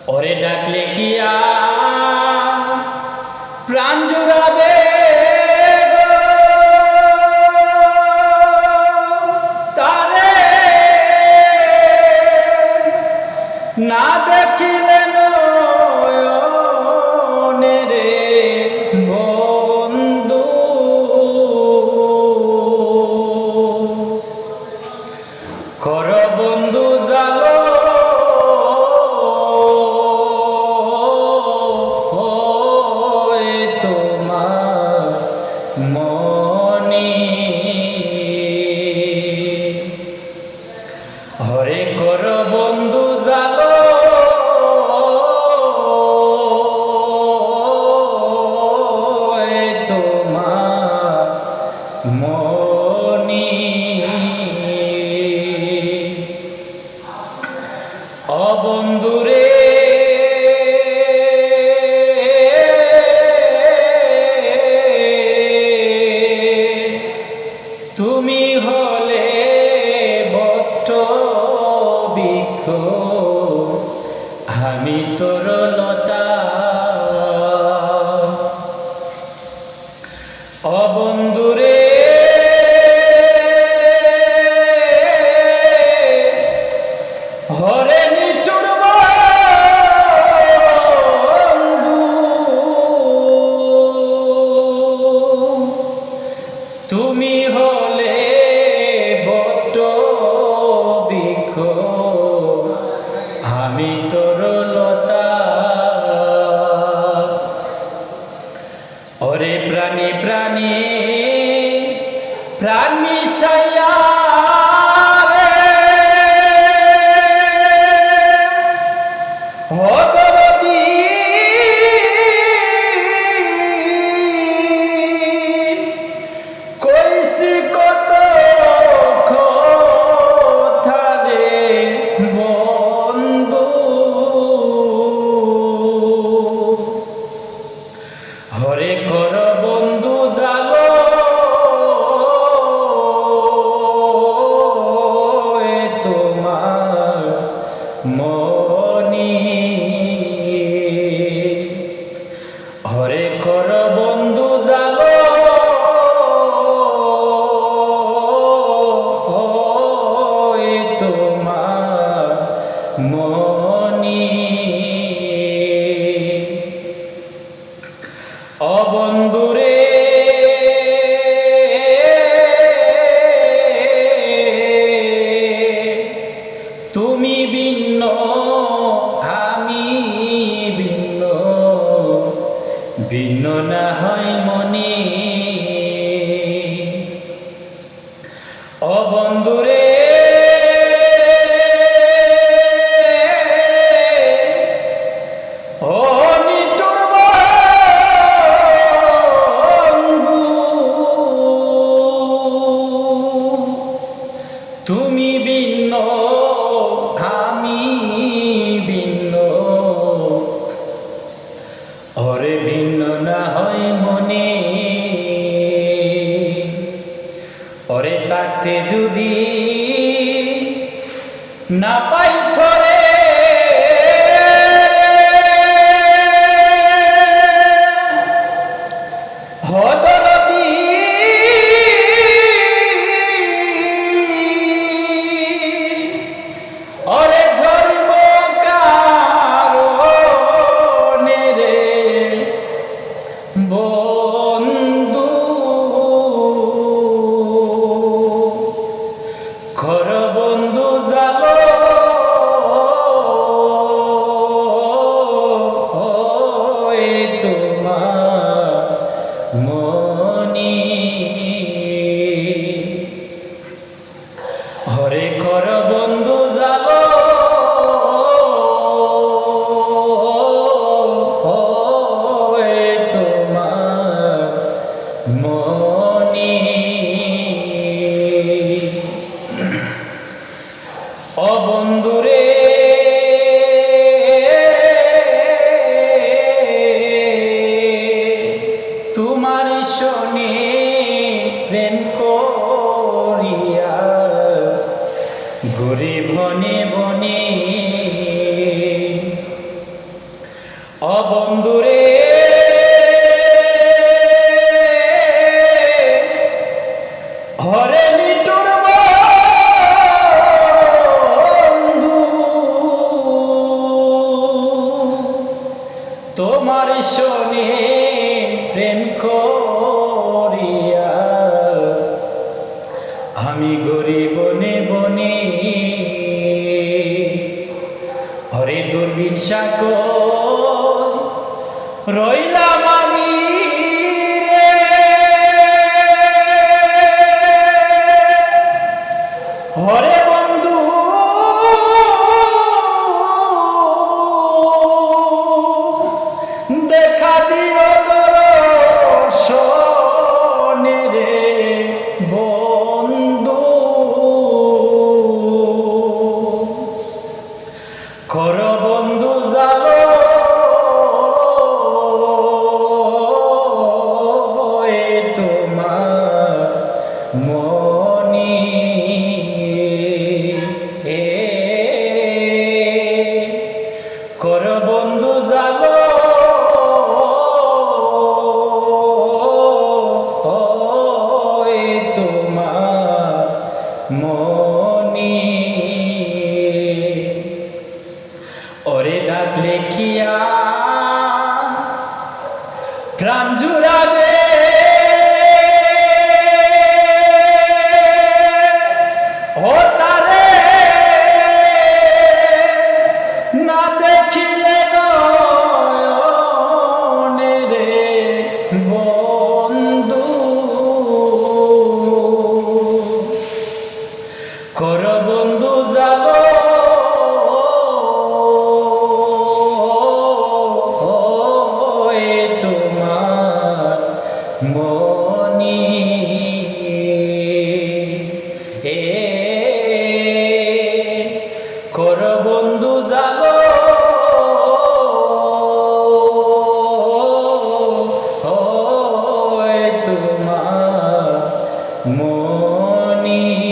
ওরে ডাকলে কি প্রাণ জুড়াবে তারে না দেখিলে নয়নে রে বন্ধু কর বন্ধু জালো মনি হরে কর বন্ধু জালো তোমার মনি অবন্ধুরে তুমি হলে বট বৃক্ষ আমি তোর লতা অবন্ধুরে হরে নিঠুর বন্ধু তুমি হলে বট বৃক্ষ আমি তোর লতা ওরে প্রাণী প্রাণী প্রাণ মিশাইয়া কইছি কত কথা রে বন্ধু হরে কর বন্ধু জালো তোমার মনি হরে কর বন্ধু জালো তোমার মনি অবন্ধুরে তুমি ভিন্ন আমি ভিন্ন ভিন্ন না হয় মনি অবন্ধুরে তুমি ভিন্ন আমি ভিন্ন ওরে ভিন্ন না হয় মনে ও বন্ধুরে হরে লিটুর বন্ধু তোমার শোনে প্রেম করিয়া আমি ঘুরি বনে বনে হরে দূরবীন সাগর রইলাম আমি রে হরে বন্ধু দেখা দিও দর্শনে রে বন্ধু কর বন্ধু জালো তোমার মনি কর বন্ধু জালো তোমার মনি ওরে ডাকলে কিয়া প্রাণ জুড়াবে ও তারে না দেখিলে নয়নে রে বন্ধু কর বন্ধু জালো তোমার মনি কর বন্ধু জালো তোমার মনি